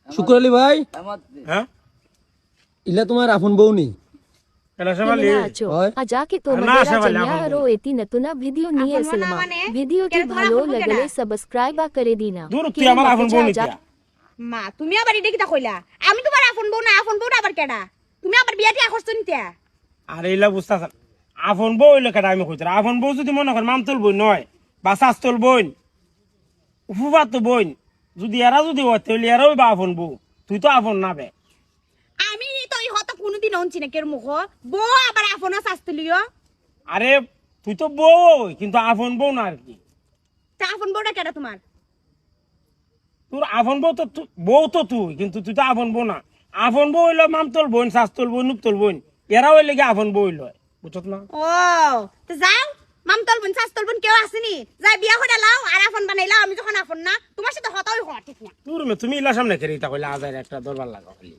শুক্র আলী ভাই হ্যাঁ ইলা তোমার আপন বউ নি এটা সবালি আজাকে তোমাদের জানিয়া আরো এতি নতুন ভিডিও নিয়ে আসলাম ভিডিওটি ভালো লাগলে সাবস্ক্রাইব করে দিনা দূর তুই আমার আপন বউ নিতিয়া মা তুমি আবার এটা কিটা কইলা আমি তোমার আপন বউ না আপন বউটা আবার কেডা তুমি আবার বিয়া দিয়া করছ নিতে আরে ইলা বুঝতাছ আপন বউ হইলো কেডা আমি কইতাম আপন বউ যদি মনে কর মামতুল বই নয় বা শাস্তল বইন ফুফাত তো বইন যদি এরা যদি হয় তাহলে এরাও বা আপন বউ তুই তো আপন না বে আমি তো এই হত কোনদিন অনছি না কের মুখ বউ আবার আপন শাস্তলিও আরে তুই তো বউ কিন্তু আপন বউ না আর কি তা আপন বউটা কেডা তোমার তোর আপন বউ তো বউ তো তুই কিন্তু তুই তো আপন বউ না আপন বউ হইলো মামতল বোন শাস্তল বোন নুপতল বোন এরাও হইলে কি আপন বউ হইলো বুঝছত না ও তো যাও মামতল বোন শাস্তল বোন কেউ আসেনি যাই বিয়া করে লাও আর আপন বানাইলাও আমি যখন আপন না তোমার সাথে হতই হওয়া ঠিক না তুমি ইলা সামনে খেয়ে তা কইলে আজার একটা দরবার লাগা খালি